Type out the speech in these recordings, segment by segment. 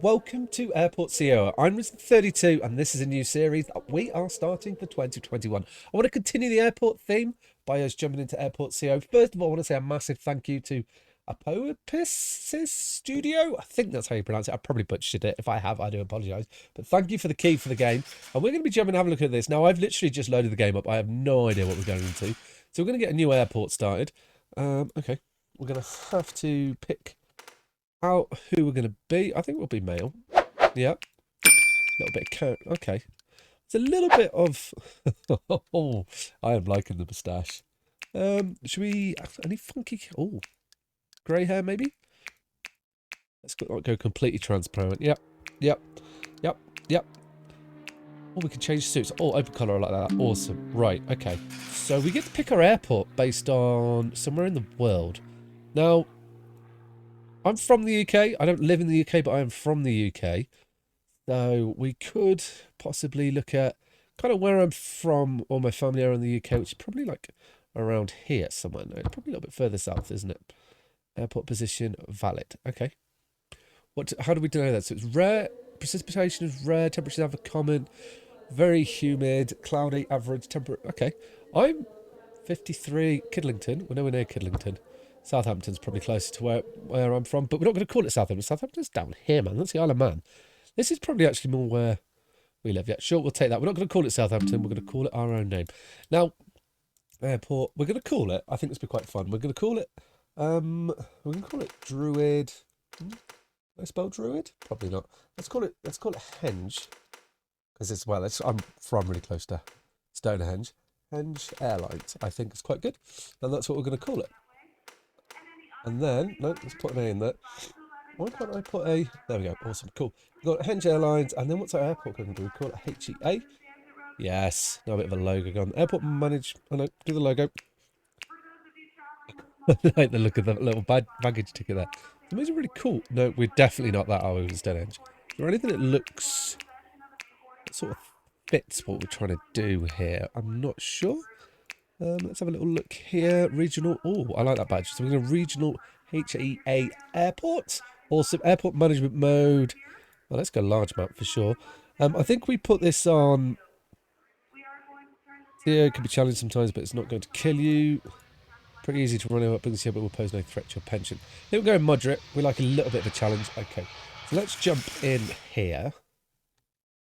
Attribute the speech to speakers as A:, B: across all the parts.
A: Welcome to Airport CO. I'm Risen 32 and this is a new series that we are starting for 2021. I want to continue the airport theme by us jumping into Airport CO. First of all, I want to say a massive thank you to Apoapis Studio. I think that's how you pronounce it. I probably butchered it. If I have, I do apologise. But thank you for the key for the game. And we're going to be jumping and have a look at this. Now, I've literally just loaded the game up. I have no idea what we're going into. So we're going to get a new airport started. Okay. We're going to have to pick out who we're going to be. I think we'll be male. Yeah. A little bit of coat. Okay. It's a little bit of... oh, I am liking the moustache. Should we... Any funky... Oh, grey hair maybe? Let's go completely transparent. Yep. Yep. Yep. Yep. Oh, we can change suits. Oh, open colour like that. Awesome. Right, okay. So we get to pick our airport based on somewhere in the world. Now, I'm from the UK. I don't live in the UK, but I am from the UK. So we could possibly look at kind of where I'm from or my family are in the UK, which is probably like around here somewhere. No, probably a little bit further south, isn't it? Airport position valid. Okay. How do we know that? So it's rare. Precipitation is rare. Temperatures have a common. Very humid. Cloudy. Average temperature. Okay. I'm 53. Kidlington. We're nowhere near Kidlington. Southampton's probably closer to where I'm from, but we're not going to call it Southampton. Southampton's down here, man. That's the Isle of Man. This is probably actually more where we live. Yeah, sure, we'll take that. We're not going to call it Southampton. We're going to call it our own name. Now, airport. We're going to call it. I think this will be quite fun. We're going to call it. We're going to call it Druid. Can I spell Druid? Probably not. Let's call it. Henge, because I'm from really close to Stonehenge. Henge Airlines. I think it's quite good, and that's what we're going to call it. And then, no, let's put an A in there. Why can't I put a... There we go. Awesome. Cool. We've got Henge Airlines. And then what's our airport going to do? We call it HEA. Yes. Now a bit of a logo gone. Airport manage... Oh, no. Do the logo. I like the look of the little baggage ticket there. The are really cool. No, we're definitely not that, are we, with Stonehenge? Is there anything that looks... that sort of fits what we're trying to do here? I'm not sure. Let's have a little look here. Regional. Oh, I like that badge. So we're going to regional HEA airport. Awesome. Airport management mode. Well, let's go large map for sure. I think we put this on. Yeah, it can be challenging sometimes, but it's not going to kill you. Pretty easy to run over buildings here, but will pose no threat to your pension. Here we go moderate. We like a little bit of a challenge. Okay. So let's jump in here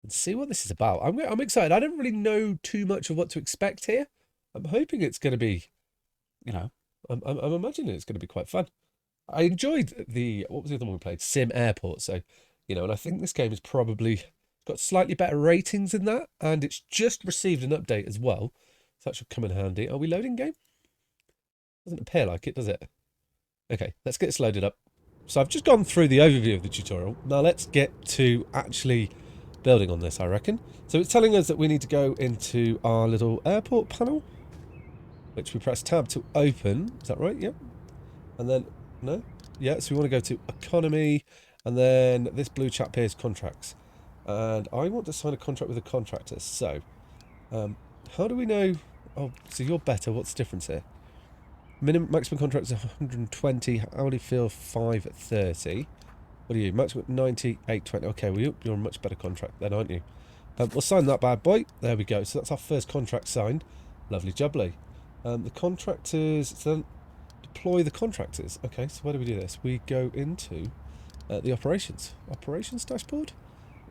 A: and see what this is about. I'm excited. I don't really know too much of what to expect here. I'm hoping it's going to be, I'm imagining it's going to be quite fun. I enjoyed what was the other one we played? Sim Airport. So, and I think this game is probably got slightly better ratings than that. And it's just received an update as well. So that should come in handy. Are we loading game? Doesn't appear like it, does it? Okay, let's get this loaded up. So I've just gone through the overview of the tutorial. Now let's get to actually building on this, I reckon. So it's telling us that we need to go into our little airport panel, which we press tab to open. Is that right? Yep. And then, no? Yeah, so we want to go to economy, and then this blue chap here is contracts. And I want to sign a contract with a contractor. So, how do we know? Oh, so you're better. What's the difference here? Maximum contract is 120, hourly feel 530. What are you? Maximum 90, 820. Okay, well, you're a much better contract then, aren't you? We'll sign that bad boy. There we go. So that's our first contract signed. Lovely jubbly. The contractors, then deploy the contractors. Okay, so where do we do this? We go into the operations dashboard.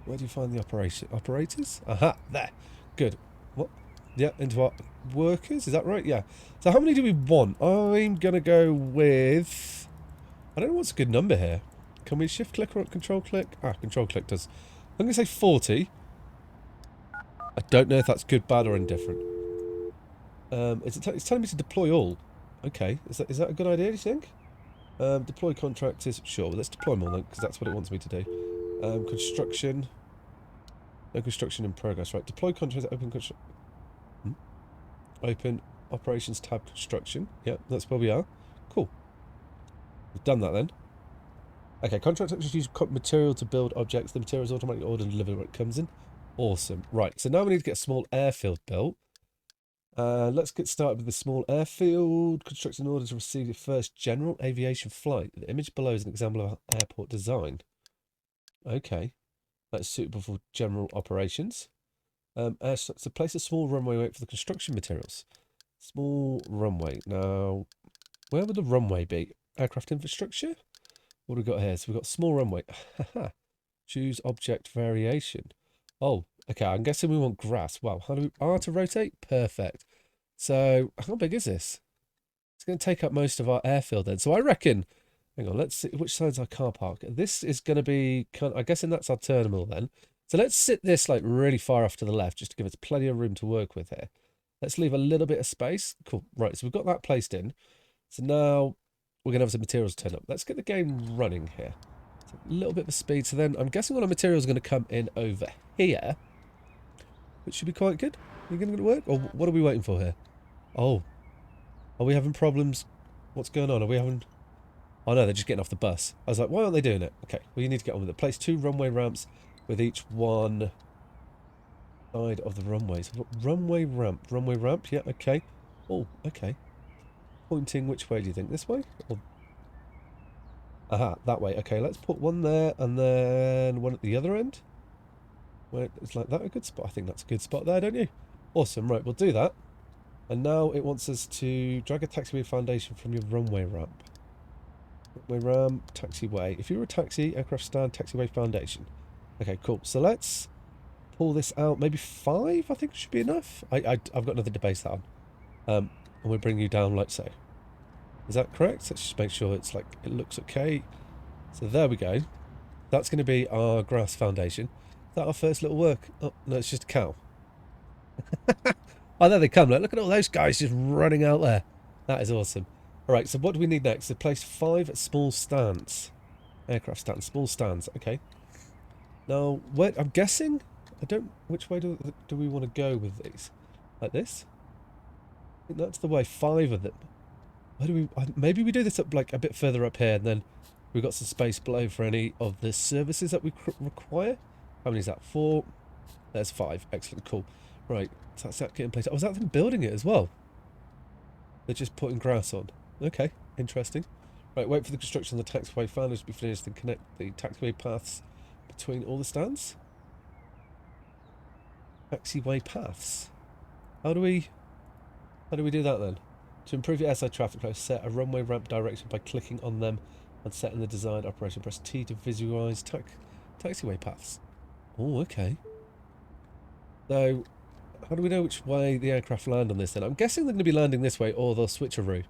A: Where do you find the operators? Aha, there. Good. What? Yeah, into our workers. Is that right? Yeah. So how many do we want? I'm gonna go with. I don't know what's a good number here. Can we shift click or control click? Control click does. I'm gonna say 40. I don't know if that's good, bad, or indifferent. It's telling me to deploy all. Okay, is that a good idea, do you think? Deploy contractors. Sure, well, let's deploy them all then, because that's what it wants me to do. Construction. No construction in progress, right? Deploy contractors, open construction. Open operations tab construction. Yeah, that's where we are. Cool. We've done that then. Okay, contractors use material to build objects. The material is automatically ordered and delivered when it comes in. Awesome. Right, so now we need to get a small airfield built. Let's get started with the small airfield. Construction in order to receive your first general aviation flight. The image below is an example of airport design. Okay. That's suitable for general operations. So place a small runway wait for the construction materials. Small runway. Now, where would the runway be? Aircraft infrastructure? What have we got here? So we've got small runway. Choose object variation. Oh, okay. I'm guessing we want grass. Wow. How do we... R to rotate? Perfect. So how big is this? It's going to take up most of our airfield then. So I reckon... Hang on. Let's see. Which side's our car park? This is going to be... I'm guessing that's our terminal then. So let's sit this like really far off to the left just to give us plenty of room to work with here. Let's leave a little bit of space. Cool. Right. So we've got that placed in. So now we're going to have some materials turn up. Let's get the game running here. So a little bit of speed. So then I'm guessing all our materials are going to come in over here, which should be quite good. Are you going to work? Or what are we waiting for here? Oh, are we having problems? What's going on? Are we having... Oh no, they're just getting off the bus. I was like, why aren't they doing it? Okay, well you need to get on with it. Place 2 runway ramps with each one side of the runways. Runway ramp, yeah, okay. Oh, okay. Pointing which way do you think? This way? Or... Aha, that way. Okay, let's put one there and then one at the other end. Where it's like that a good spot? I think that's a good spot there, don't you? Awesome, right, we'll do that. And now it wants us to drag a taxiway foundation from your runway ramp. Runway ramp, taxiway. If you were a taxi, aircraft stand, taxiway foundation. Okay, cool. So let's pull this out. Maybe 5, I think should be enough. I've got nothing to base that on. And we'll bring you down like so. Is that correct? Let's just make sure it's like, it looks okay. So there we go. That's going to be our grass foundation. Is that our first little work? Oh, no, it's just a cow. Oh, there they come. Look at all those guys just running out there. That is awesome. All right, so what do we need next? So place 5 small stands. Aircraft stands, small stands. Okay. Now, I'm guessing... Which way do we want to go with these? Like this? I think that's the way. 5 of them. Where do we... Maybe we do this up like a bit further up here, and then we've got some space below for any of the services that we require. How many is that? 4. There's 5. Excellent. Cool. Right. So that's that getting placed. Oh, is that them building it as well? They're just putting grass on. Okay. Interesting. Right. Wait for the construction of the taxiway founders to be finished and connect the taxiway paths between all the stands. Taxiway paths. How do we do that then? To improve your airside traffic flow, set a runway ramp direction by clicking on them and setting the desired operation. Press T to visualize taxiway paths. Oh, okay. So, how do we know which way the aircraft land on this then? I'm guessing they're going to be landing this way or they'll switcheroo.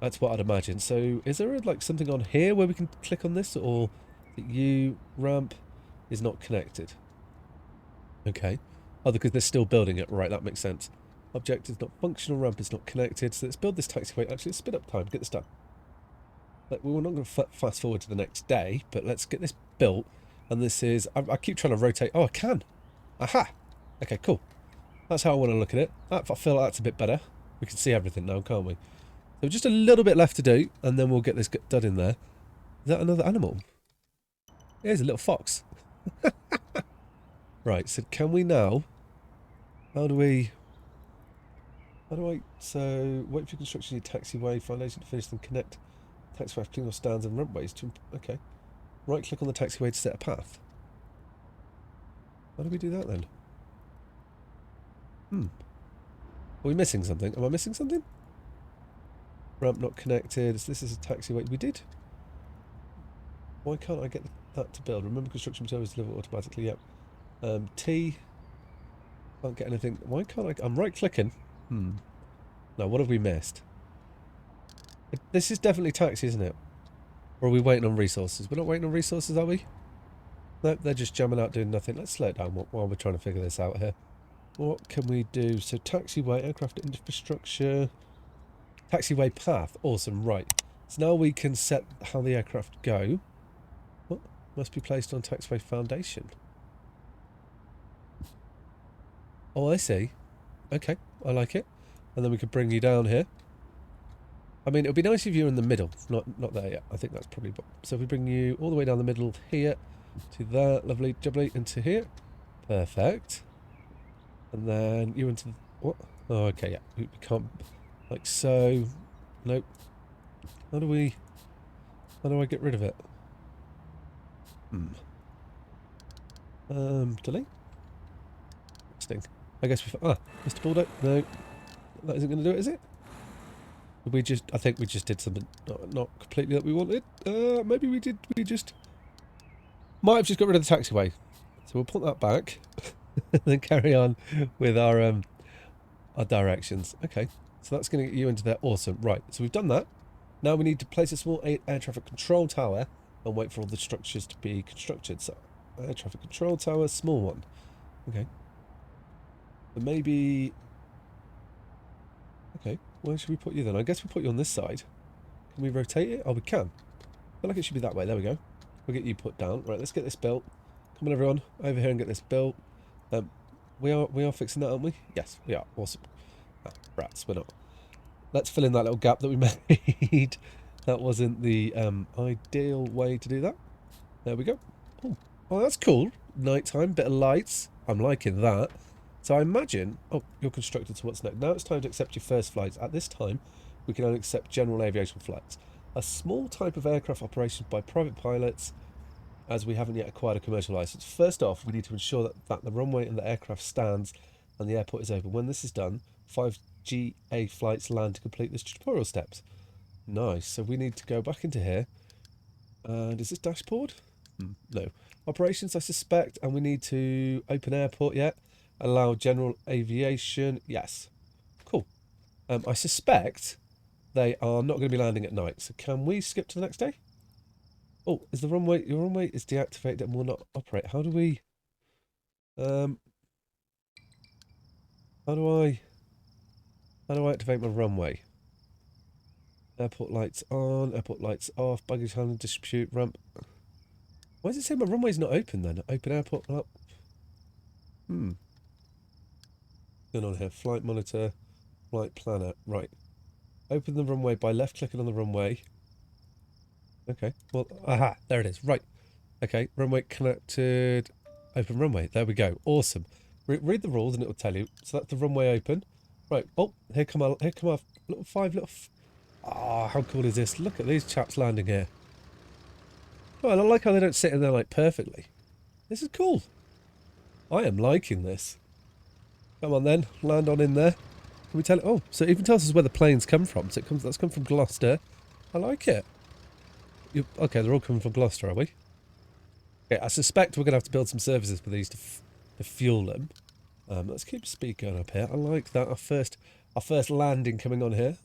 A: That's what I'd imagine. So, is there like something on here where we can click on this, or the U ramp is not connected? Okay. Oh, because they're still building it. Right, that makes sense. Object is not functional, ramp is not connected. So let's build this taxiway. Actually, it's spin up time. Get this done. We're not going to fast forward to the next day, but let's get this built. And this is... I keep trying to rotate. Oh, I can. Aha. Okay, cool. That's how I want to look at it. I feel like that's a bit better. We can see everything now, can't we? So just a little bit left to do, and then we'll get this done in there. Is that another animal? Here's a little fox. Right, so can we now... How do I... So, wait for construction of your taxiway foundation to finish, then connect taxiway between stands and runways to... Okay. Right click on the taxiway to set a path. How do we do that then? Are we missing something? Am I missing something? Ramp not connected. So this is a taxiway. We did. Why can't I get that to build? Remember construction materials delivered automatically. Yep. T. Can't get anything. Why can't I... I'm right clicking. Now, what have we missed? This is definitely taxi, isn't it? Or are we waiting on resources? We're not waiting on resources, are we? No, they're just jamming out doing nothing. Let's slow it down while we're trying to figure this out here. What can we do? So taxiway, aircraft infrastructure, taxiway path. Awesome, right. So now we can set how the aircraft go. What? Must be placed on taxiway foundation. Oh, I see. Okay, I like it. And then we could bring you down here. I mean, it would be nice if you were in the middle. Not there yet. I think that's probably... So if we bring you all the way down the middle here to that, lovely, jubbly, into here. Perfect. And then you into... What? Oh, okay, yeah. We can't... Like so. Nope. How do I get rid of it? Delete. Interesting. I guess we. Mr. Baldo. No, that isn't going to do it, is it? We just. I think we just did something not completely that we wanted. Maybe we did. We just might have just got rid of the taxiway. So we'll put that back, and then carry on with our directions. Okay. So that's going to get you into there. Awesome. Right. So we've done that. Now we need to place a small air traffic control tower and wait for all the structures to be constructed. So, air traffic control tower, small one. Okay. But maybe... Okay, where should we put you then? I guess we'll put you on this side. Can we rotate it? Oh, we can. I feel like it should be that way. There we go. We'll get you put down. Right, let's get this built. Come on, everyone. Over here and get this built. We are fixing that, aren't we? Yes, we are. Awesome. Rats, we're not. Let's fill in that little gap that we made. That wasn't the ideal way to do that. There we go. Oh, that's cool. Nighttime, bit of lights. I'm liking that. So I imagine... Oh, you're constructed to what's next. Now it's time to accept your first flights. At this time, we can only accept general aviation flights. A small type of aircraft operation by private pilots, as we haven't yet acquired a commercial license. First off, we need to ensure that the runway and the aircraft stands and the airport is open. When this is done, 5 GA flights land to complete the tutorial steps. Nice. So we need to go back into here. And is this dashboard? No. Operations, I suspect, and we need to open airport yet. Allow general aviation. Yes. Cool. I suspect they are not going to be landing at night. So can we skip to the next day? Oh, is the runway... Your runway is deactivated and will not operate. How do we... How do I activate my runway? Airport lights on, airport lights off, baggage handling, distribute, ramp. Why does it say my runway's not open then? Open airport up. Going on here. Flight monitor, flight planner. Right. Open the runway by left clicking on the runway. Okay. Well, aha, there it is. Right. Okay. Runway connected. Open runway. There we go. Awesome. Read the rules and it will tell you. So that's the runway open. Right. Oh, here come our little five little... how cool is this? Look at these chaps landing here. Oh, I like how they don't sit in there like perfectly. This is cool. I am liking this. Come on then, land on in there. Can we tell it? Oh, so it even tells us where the planes come from. So that's come from Gloucester. I like it. Okay, they're all coming from Gloucester, are we? Okay, I suspect we're going to have to build some services for these to fuel them. Let's keep speed going up here. I like that. Our first landing coming on here.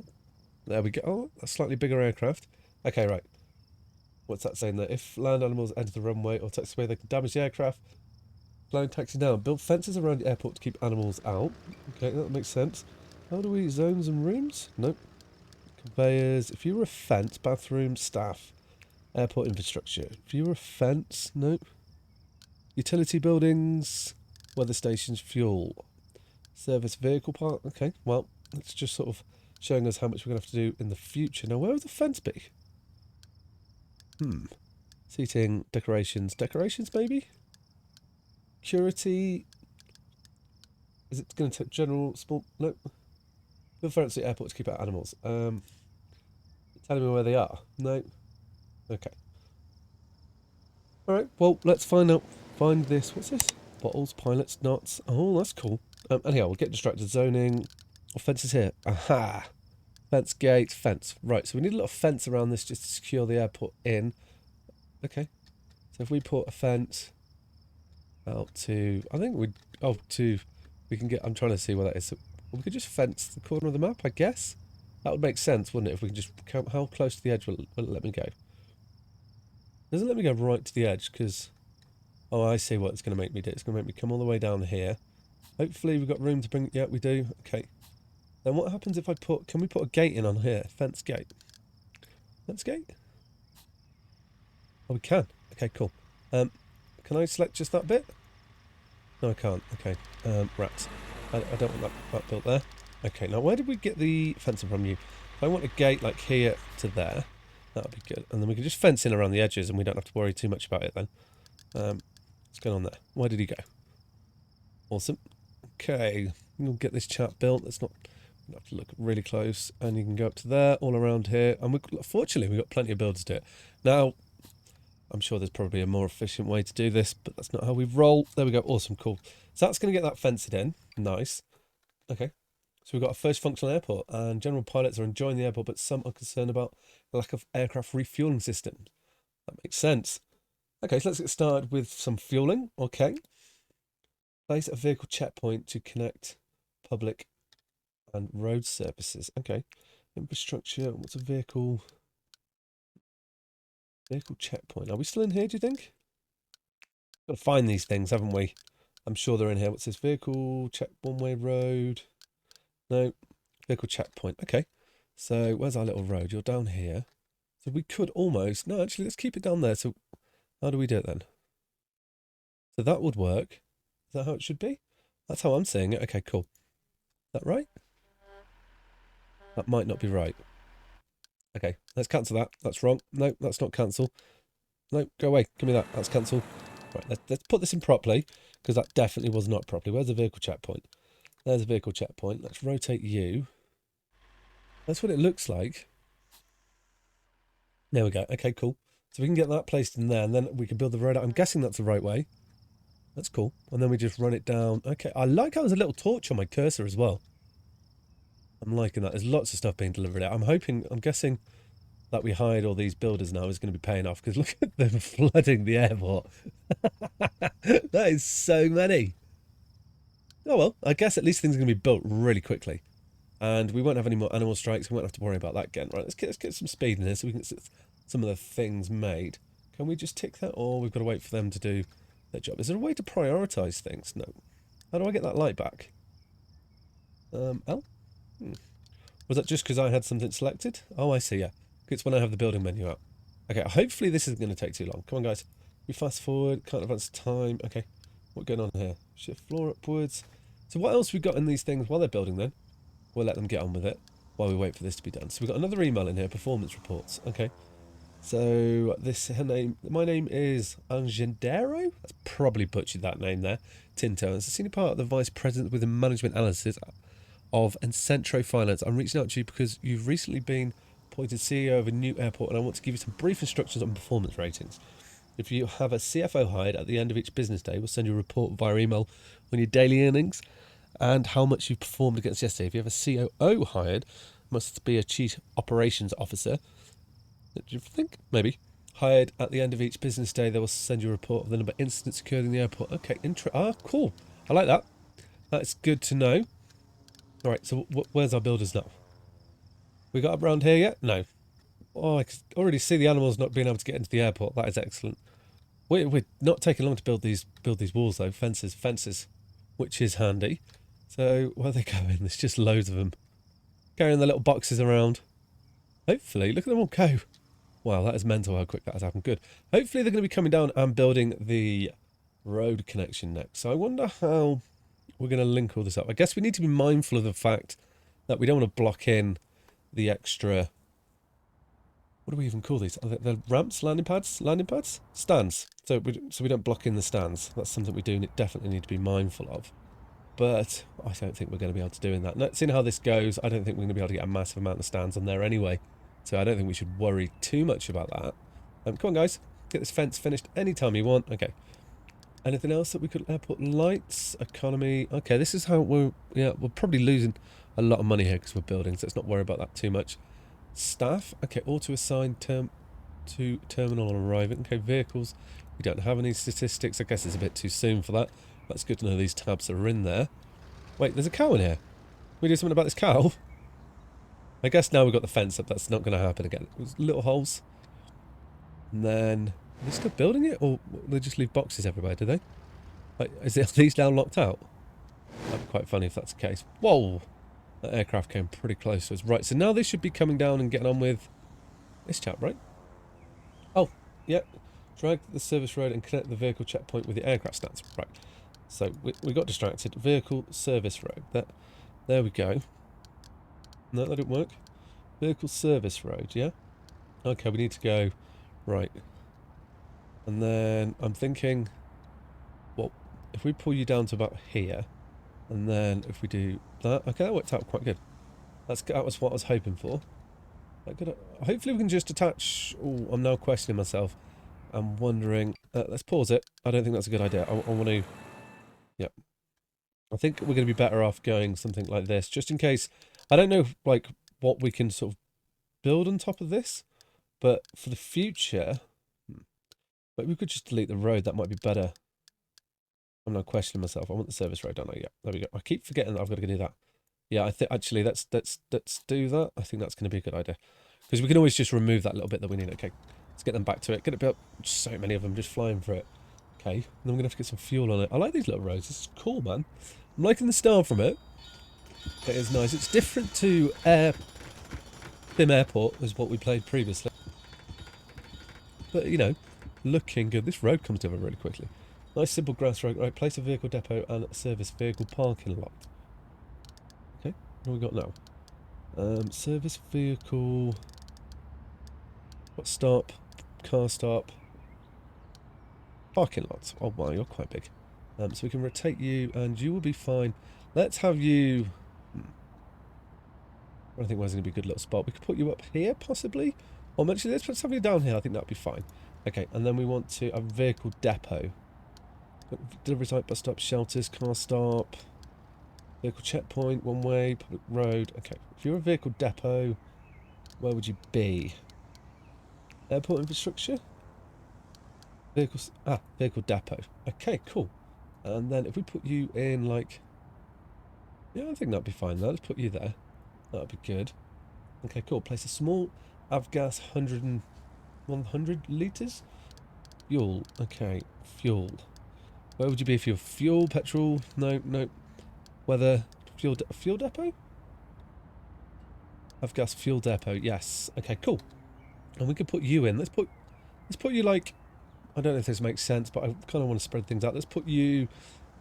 A: There we go. Oh, a slightly bigger aircraft. Okay, right. What's that saying there? If land animals enter the runway or taxiway, they can damage the aircraft. Flying taxi down. Build fences around the airport to keep animals out. Okay, that makes sense. How do we... Zones and rooms? Nope. Conveyors. If you were a fence, bathroom, staff. Airport infrastructure. If you were a fence, nope. Utility buildings. Weather stations, fuel. Service vehicle park. Okay, well, it's just sort of showing us how much we're going to have to do in the future. Now, where would the fence be? Seating, decorations. Decorations, maybe? Security. Is it going to take general, small... Nope. Build fence at the airport to keep out animals. Telling me where they are? No. Okay. Alright, well, let's find this. What's this? Bottles, pilots, knots. Oh, that's cool. Anyhow, we'll get distracted. Zoning. What fence is here? Aha! Fence, gate, fence. Right, so we need a little fence around this just to secure the airport in. Okay. So if we put a fence out to... I think we'd... Oh, to... We can get... I'm trying to see where that is. So we could just fence the corner of the map, I guess. That would make sense, wouldn't it? If we can just... How close to the edge will it let me go? It doesn't let me go right to the edge, because... Oh, I see what it's going to make me do. It's going to make me come all the way down here. Hopefully we've got room to bring... Yeah, we do. Okay. Then what happens if I put... Can we put a gate in on here? Fence gate. Fence gate? Oh, we can. Okay, cool. Can I select just that bit? No, I can't. Okay. Rats. I don't want that built there. Okay, now where did we get the fencing from you? If I want a gate like here to there, that would be good. And then we can just fence in around the edges and we don't have to worry too much about it then. What's going on there? Where did he go? Awesome. Okay, we'll get this chap built. Let's not have to look really close. And you can go up to there, all around here. And fortunately, we've got plenty of builders to do it. Now, I'm sure there's probably a more efficient way to do this, but that's not how we roll. There we go. Awesome. Cool. So that's going to get that fenced in. Nice. Okay. So we've got a first functional airport, and general pilots are enjoying the airport, but some are concerned about the lack of aircraft refueling systems. That makes sense. Okay, so let's get started with some fueling. Okay. Place a vehicle checkpoint to connect public and road services. Okay. Infrastructure. What's a vehicle? Vehicle checkpoint. Are we still in here, do you think? Got to find these things, haven't we? I'm sure they're in here. What's this? Vehicle check one-way road. No. Vehicle checkpoint. Okay. So where's our little road? You're down here. So we could almost... No, actually, let's keep it down there. So how do we do it then? So that would work. Is that how it should be? That's how I'm seeing it. Okay, cool. Is that right? That might not be right. Okay, let's cancel that. That's wrong. No, that's not cancel. No, go away. Give me that. That's cancel. Right, let's put this in properly, because that definitely was not properly. Where's the vehicle checkpoint? There's a vehicle checkpoint. Let's rotate you. That's what it looks like. There we go. Okay, cool. So we can get that placed in there, and then we can build the road out. I'm guessing that's the right way. That's cool. And then we just run it down. Okay, I like how there's a little torch on my cursor as well. I'm liking that. There's lots of stuff being delivered out. I'm guessing that we hired all these builders now is going to be paying off, because look at them flooding the airport. That is so many. Oh well, I guess at least things are going to be built really quickly. And we won't have any more animal strikes. We won't have to worry about that again. Right, let's get some speed in here so we can get some of the things made. Can we just tick that, or we've got to wait for them to do their job? Is there a way to prioritise things? No. How do I get that light back? L? Was that just because I had something selected? Oh, I see, yeah. It's when I have the building menu up. Okay, hopefully this isn't going to take too long. Come on, guys. We fast forward, can't advance time. Okay, what's going on here? Shift floor upwards. So what else we got in these things while they're building then? We'll let them get on with it while we wait for this to be done. So we've got another email in here, performance reports. Okay. So my name is Angendero. That's probably butchered that name there. Tinto. It's a senior part of the vice president within management analysis of Encentro Finance. I'm reaching out to you because you've recently been appointed CEO of a new airport, and I want to give you some brief instructions on performance ratings. If you have a CFO hired at the end of each business day, we'll send you a report via email on your daily earnings and how much you performed against yesterday. If you have a COO hired, must be a chief operations officer. Do you think? Maybe. Hired at the end of each business day, they will send you a report of the number of incidents occurred in the airport. Okay, cool. I like that. That's good to know. All right, so where's our builders now? We got up around here yet? No. Oh, I can already see the animals not being able to get into the airport. That is excellent. We're not taking long to build these walls though. Fences, which is handy. So where are they going? There's just loads of them carrying their little boxes around. Hopefully, look at them all go. Wow, that is mental how quick that has happened. Good. Hopefully they're going to be coming down and building the road connection next. So I wonder how we're going to link all this up. I guess we need to be mindful of the fact that we don't want to block in the extra... What do we even call these? Are they ramps? Landing pads? Stands. So we don't block in the stands. That's something we definitely need to be mindful of. But I don't think we're going to be able to do in that. Now, seeing how this goes, I don't think we're going to be able to get a massive amount of stands on there anyway. So I don't think we should worry too much about that. Come on, guys. Get this fence finished anytime you want. Okay. Anything else that we could... Airport lights, economy. Okay, this is how we're probably losing a lot of money here because we're building, so let's not worry about that too much. Staff. Okay, auto-assigned to terminal on arriving. Okay, vehicles. We don't have any statistics. I guess it's a bit too soon for that. That's good to know these tabs are in there. Wait, there's a cow in here. Can we do something about this cow? I guess now we've got the fence up, that's not going to happen again. There's little holes. And then... Are they still building it? Or they just leave boxes everywhere, do they? Like, are these now locked out? That'd be quite funny if that's the case. Whoa! That aircraft came pretty close to us. Right, so now they should be coming down and getting on with this chap, right? Oh, yeah. Drag the service road and connect the vehicle checkpoint with the aircraft stands. Right. So we got distracted. Vehicle service road. There we go. No, that didn't work. Vehicle service road, yeah? Okay, we need to go... Right. And then I'm thinking... Well, if we pull you down to about here, and then if we do that... Okay, that worked out quite good. That was what I was hoping for. Hopefully we can just attach... Oh, I'm now questioning myself. am wondering... let's pause it. I don't think that's a good idea. I want to... Yeah. I think we're going to be better off going something like this, just in case. I don't know, like, what we can sort of build on top of this, but for the future, maybe we could just delete the road. That might be better. I'm not questioning myself. I want the service road, don't I? Yeah, there we go. I keep forgetting that I've got to do that. Yeah, I think actually let's do that. I think that's going to be a good idea, because we can always just remove that little bit that we need. Okay, let's get them back to it. Get it built. So many of them just flying for it. Okay, and then we're gonna have to get some fuel on it. I like these little roads. This is cool, man. I'm liking the style from it. It is nice. It's different to Sim Airport, as what we played previously. But, you know, looking good. This road comes together really quickly. Nice simple grass road. Right, place a vehicle depot and a service vehicle parking lot. Okay, what have we got now? Service vehicle... What stop? Car stop. Parking lots. Oh, wow, you're quite big. So we can rotate you and you will be fine. Let's have you... I think where's going to be a good little spot. We could put you up here, possibly. Or actually, let's put something down here. I think that would be fine. Okay, and then we want to a vehicle depot. Delivery site, bus stop, shelters, car stop, vehicle checkpoint, one way, public road. Okay, if you're a vehicle depot, where would you be? Airport infrastructure? Vehicle depot. Okay, cool. And then if we put you in, like... Yeah, I think that'd be fine there. Let's put you there. That'd be good. Okay, cool. Place a small avgas 100 litres. Fuel. Okay, fuel. Where would you be if you're fuel, petrol? No, no. Weather, fuel depot? Avgas fuel depot. Yes. Okay, cool. And we could put you in. Let's put you like... I don't know if this makes sense, but I kind of want to spread things out. Let's put you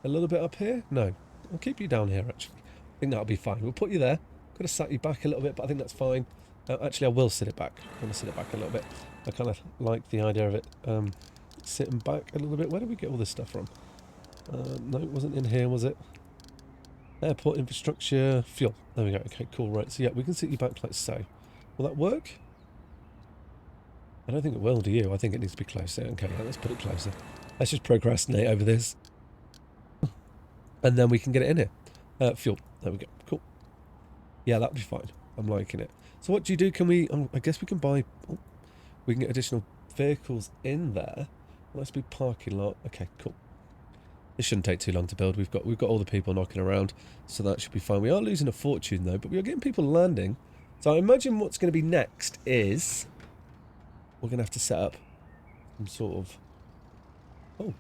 A: a little bit up here. No, I'll keep you down here, actually. I think that'll be fine. We'll put you there. Could have sat you back a little bit, but I think that's fine. Actually, I will sit it back. I'm going to sit it back a little bit. I kind of like the idea of it sitting back a little bit. Where did we get all this stuff from? No, it wasn't in here, was it? Airport infrastructure, fuel. There we go. Okay, cool. Right, so yeah, we can sit you back like so. Will that work? I don't think it will, do you? I think it needs to be closer. Okay, yeah, let's put it closer. Let's just procrastinate over this. And then we can get it in here. Fuel. There we go. Cool. Yeah, that'll be fine. I'm liking it. So what do you do? Can we... I guess we can buy... Oh, we can get additional vehicles in there. Nice big parking lot. Okay, cool. This shouldn't take too long to build. We've got all the people knocking around, so that should be fine. We are losing a fortune, though, but we are getting people landing. So I imagine what's going to be next is... We're going to have to set up some sort of... Oh,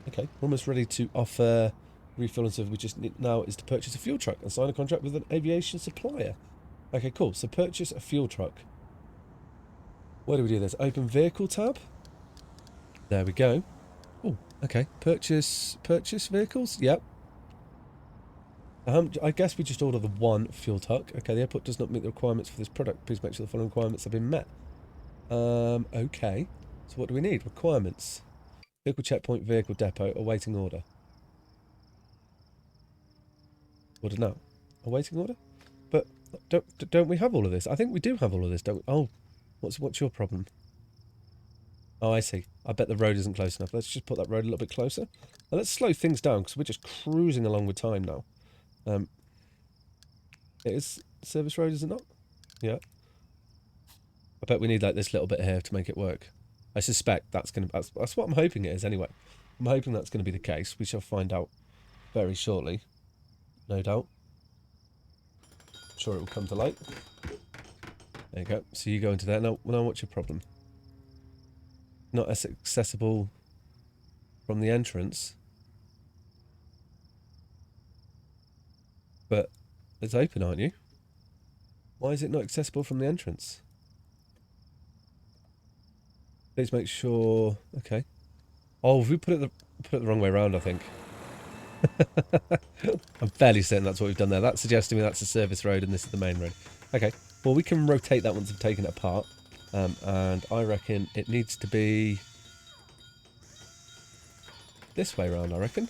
A: okay. We're almost ready to offer refill and service. We just need now is to purchase a fuel truck and sign a contract with an aviation supplier. Okay, cool. So purchase a fuel truck. Where do we do this? Open vehicle tab. There we go. Oh, okay. Purchase vehicles. Yep. I guess we just order the one fuel truck. Okay, the airport does not meet the requirements for this product. Please make sure the following requirements have been met. Okay. So what do we need? Requirements. Vehicle checkpoint, vehicle depot, awaiting order. Order now. Awaiting order? But don't we have all of this? I think we do have all of this, don't we? Oh, what's your problem? Oh, I see. I bet the road isn't close enough. Let's just put that road a little bit closer. Now let's slow things down because we're just cruising along with time now. It is service road, is it not? Yeah. I bet we need like this little bit here to make it work. I suspect that's that's what I'm hoping it is anyway. I'm hoping that's going to be the case. We shall find out very shortly. No doubt. I'm sure it will come to light. There you go. So you go into there. Now what's your problem? Not as accessible from the entrance. But it's open, aren't you? Why is it not accessible from the entrance? Please make sure... Okay. Oh, we put it the wrong way around, I think. I'm fairly certain that's what we've done there. That's suggesting me that's a service road and this is the main road. Okay. Well, we can rotate that once we've taken it apart. And I reckon it needs to be... this way around, I reckon.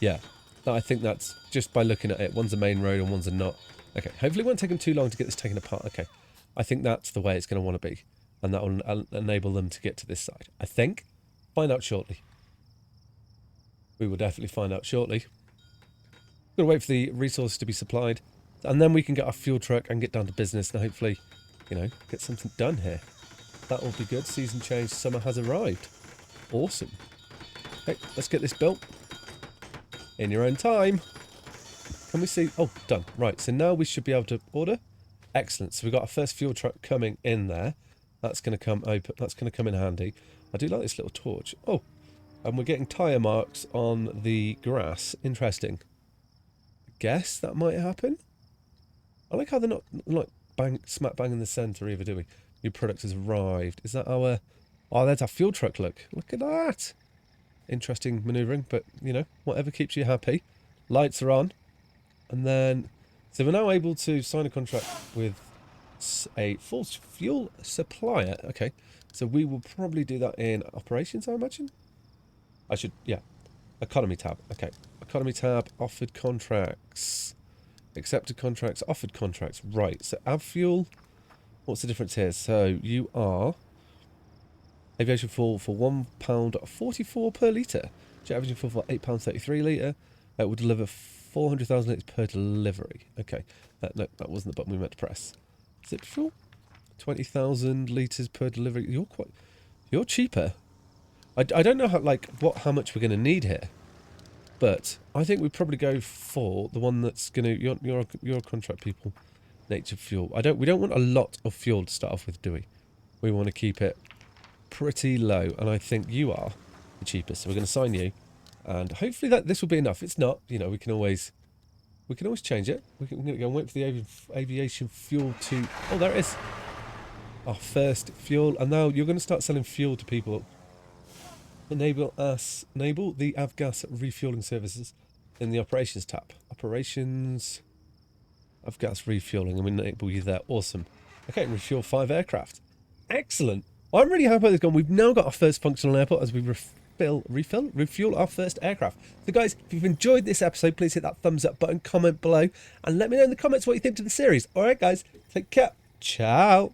A: Yeah. No, I think that's just by looking at it. One's a main road and one's a not. Okay. Hopefully it won't take them too long to get this taken apart. Okay. I think that's the way it's going to want to be. And that will enable them to get to this side. I think. Find out shortly. We will definitely find out shortly. Gonna wait for the resources to be supplied, and then we can get our fuel truck and get down to business and hopefully, you know, get something done here. That will be good. Season change, summer has arrived. Awesome. Okay, let's get this built. In your own time. Can we see? Oh, done. Right, so now we should be able to order. Excellent. So we've got our first fuel truck coming in there. That's going to come open. That's going to come in handy. I do like this little torch. Oh, and we're getting tyre marks on the grass. Interesting. Guess that might happen. I like how they're not like smack bang in the centre either, do we? New product has arrived. Is that our... Oh, there's our fuel truck, look. Look at that. Interesting manoeuvring, but, you know, whatever keeps you happy. Lights are on. And then... So we're now able to sign a contract with a full fuel supplier. Okay. So we will probably do that in operations, I imagine. I should... Yeah. Economy tab. Okay. Economy tab. Offered contracts. Accepted contracts. Offered contracts. Right. So av fuel... What's the difference here? So you are aviation fuel for £1.44 per litre. Jet aviation fuel for £8.33 litre. It will deliver 400,000 litres per delivery. Okay, no, that wasn't the button we meant to press. Zip fuel, 20,000 litres per delivery. You're cheaper. I don't know how much we're going to need here, but I think we probably go for the one that's going to. You're contract people. Nature fuel. We don't want a lot of fuel to start off with, do we? We want to keep it pretty low, and I think you are the cheapest. So we're going to sign you, and hopefully this will be enough. If it's not, you know, we can always change it. We're going to go and wait for the aviation fuel to... Oh, there it is. Our first fuel, and now you're going to start selling fuel to people. Enable the avgas refueling services in the operations tab. Operations... Avgas refueling, and we enable you there. Awesome. Okay, refuel 5 aircraft. Excellent. Well, I'm really happy how this has gone. We've now got our first functional airport as we refuel our first aircraft. So guys, if you've enjoyed this episode, please hit that thumbs up button, comment below, and let me know in the comments what you think of the series. Alright guys, take care. Ciao.